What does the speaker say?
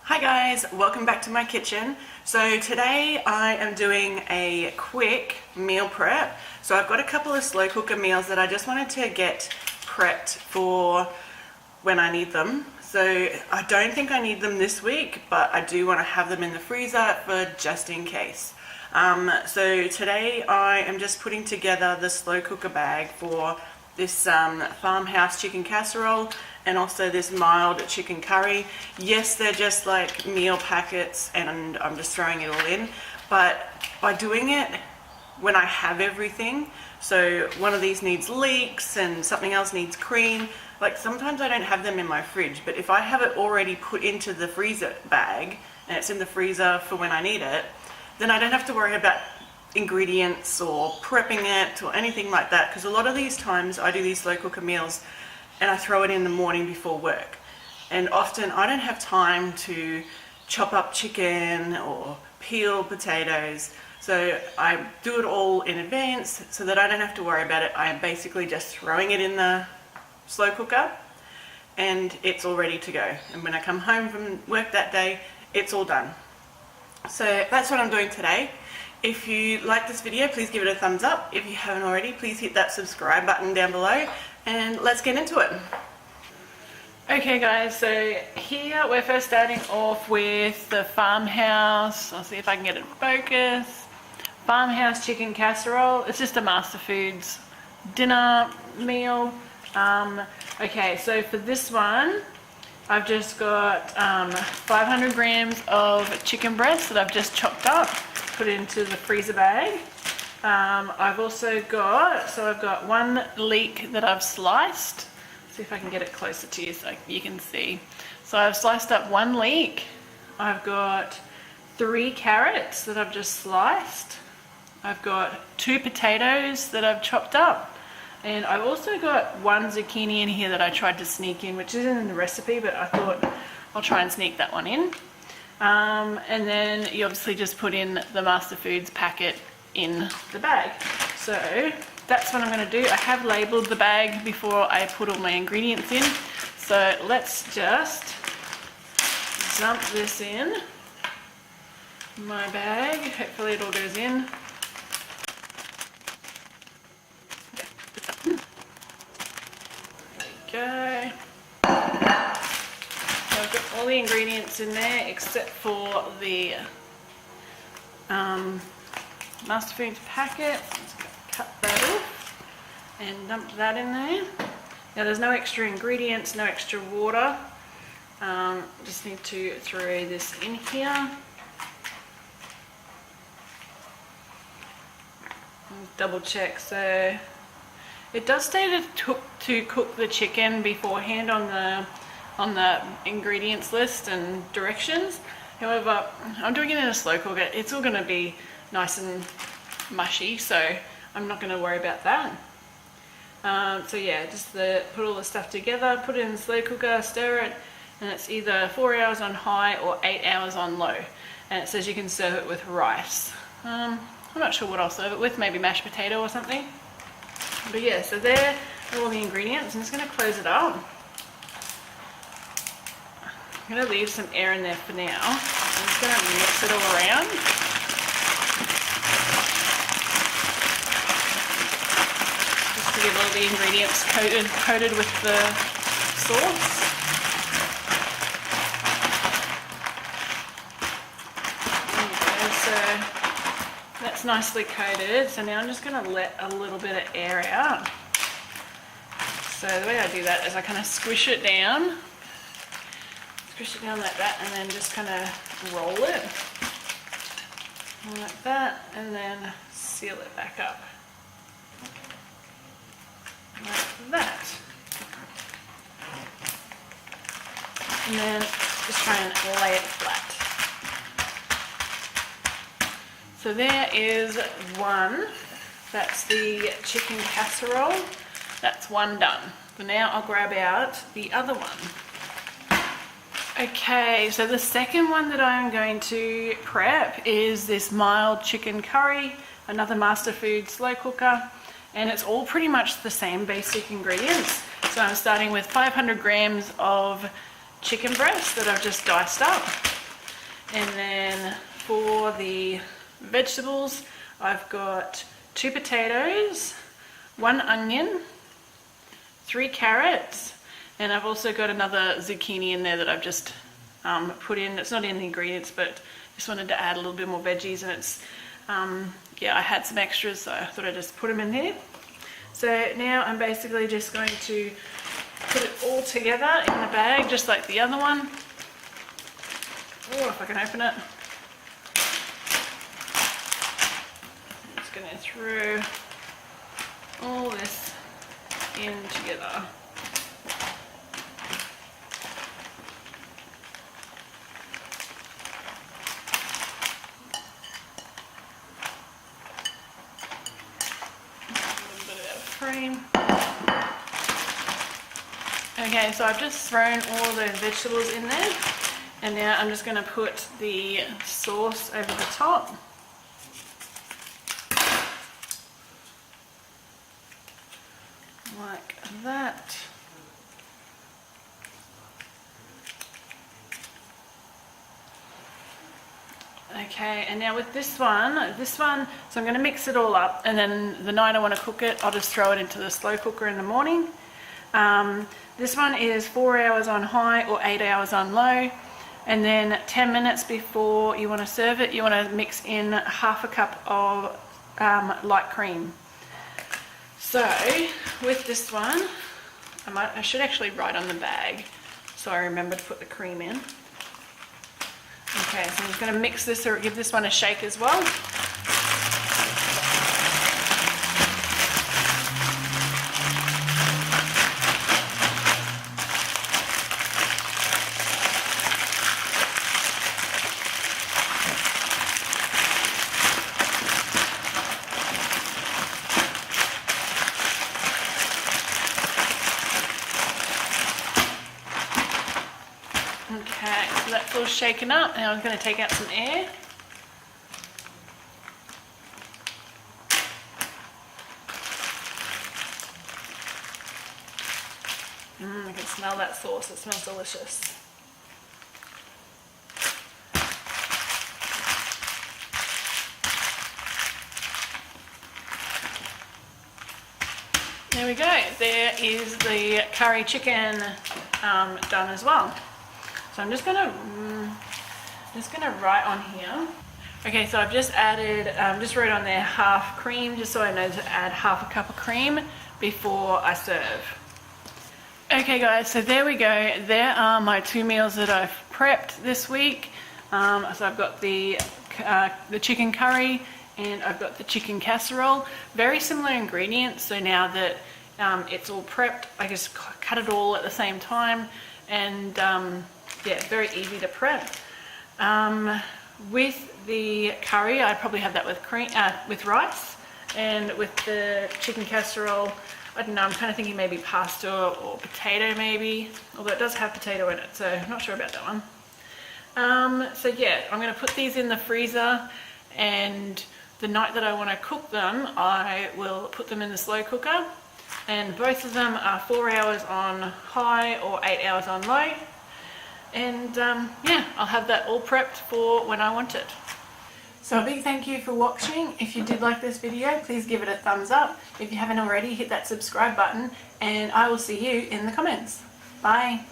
Hi guys, welcome back to my kitchen. So today I am doing a quick meal prep. So I've got a couple of slow cooker meals that I just wanted to get prepped for when I need them. So I don't think I need them this week, but I do want to have them in the freezer for just in case. So today I am just putting together the slow cooker bag for this farmhouse chicken casserole and also this mild chicken curry. Yes, they're just like meal packets and I'm just throwing it all in, but by doing it when I have everything, so one of these needs leeks and something else needs cream, like sometimes I don't have them in my fridge, but if I have it already put into the freezer bag and it's in the freezer for when I need it, then I don't have to worry about ingredients or prepping it or anything like that, because a lot of these times I do these slow cooker meals and I throw it in the morning before work, and often I don't have time to chop up chicken or peel potatoes, so I do it all in advance so that I don't have to worry about it. I am basically just throwing it in the slow cooker and it's all ready to go, and when I come home from work that day it's all done. So that's what I'm doing today. If you like this video, please give it a thumbs up. If you haven't already, please hit that subscribe button down below and let's get into it. Okay guys, so here we're first starting off with the farmhouse. I'll see if I can get it in focus. Farmhouse chicken casserole. It's just a Master Foods dinner meal. Okay, so for this one, I've just got 500 grams of chicken breast that I've just chopped up, put into the freezer bag. I've also got, I've got one leek that I've sliced. See if I can get it closer to you so you can see. So I've sliced up one leek. I've got 3 carrots that I've just sliced. I've got 2 potatoes that I've chopped up. And I've also got 1 zucchini in here that I tried to sneak in, which isn't in the recipe, but I thought I'll try and sneak that one in. And then you obviously just put in the Master Foods packet in the bag. So that's what I'm going to do. I have labelled the bag before I put all my ingredients in. So let's just dump this in my bag. Hopefully it all goes in. Go. So I've got all the ingredients in there except for the Master Foods packet. Let's cut that off and dump that in there. Now there's no extra ingredients, no extra water. Just need to throw this in here. Double check. So it does say to cook the chicken beforehand on the ingredients list and directions. However, I'm doing it in a slow cooker. It's all going to be nice and mushy, so I'm not going to worry about that. So yeah, just put all the stuff together, put it in the slow cooker, stir it, and it's either 4 hours on high or 8 hours on low. And it says you can serve it with rice. I'm not sure what I'll serve it with, maybe mashed potato or something. But yeah, so there are all the ingredients. I'm just going to close it up. I'm going to leave some air in there for now. I'm just going to mix it all around. Just to get all the ingredients coated with the sauce. So that's nicely coated. So now I'm just going to let a little bit of air out. So the way I do that is I kind of squish it down like that, and then just kind of roll it like that, and then seal it back up like that, and then just try and lay it flat. So there is one. That's the chicken casserole. That's one done. So now I'll grab out the other one. Okay, so the second one that I'm going to prep is this mild chicken curry, another Master Foods slow cooker, and it's all pretty much the same basic ingredients. So I'm starting with 500 grams of chicken breast that I've just diced up. And then for the vegetables, I've got 2 potatoes, 1 onion, 3 carrots, and I've also got another zucchini in there that I've just put in. It's not in the ingredients, but just wanted to add a little bit more veggies, and it's yeah, I had some extras, so I thought I'd just put them in there. So now I'm basically just going to put it all together in the bag, just like the other one. Oh, if I can open it. I'm just going to throw all this in together. Cream. Okay, so I've just thrown all of those vegetables in there, and now I'm just going to put the sauce over the top. Like that. Okay, and now with this one, so I'm going to mix it all up, and then the night I want to cook it, I'll just throw it into the slow cooker in the morning. This one is 4 hours on high or 8 hours on low, and then 10 minutes before you want to serve it, you want to mix in half a cup of light cream. So with this one, I should actually write on the bag so I remember to put the cream in. Okay, so I'm just going to mix this or give this one a shake as well. Okay, so that's all shaken up. Now I'm going to take out some air. I can smell that sauce. It smells delicious. There we go. There is the curry chicken done as well. So I'm just gonna write on here. Okay, so I've just added, just wrote on there half cream, just so I know to add half a cup of cream before I serve. Okay guys, so there we go. There are my 2 meals that I've prepped this week. So I've got the chicken curry, and I've got the chicken casserole. Very similar ingredients, so now that it's all prepped, I just cut it all at the same time, and yeah, very easy to prep. With the curry, I'd probably have that with rice, and with the chicken casserole, I don't know, I'm kind of thinking maybe pasta or potato maybe, although it does have potato in it, so I'm not sure about that one. So yeah, I'm going to put these in the freezer, and the night that I want to cook them, I will put them in the slow cooker, and both of them are 4 hours on high or 8 hours on low. And yeah, I'll have that all prepped for when I want it. So a big thank you for watching. If you did like this video, please give it a thumbs up. If you haven't already, hit that subscribe button, and I will see you in the comments. Bye.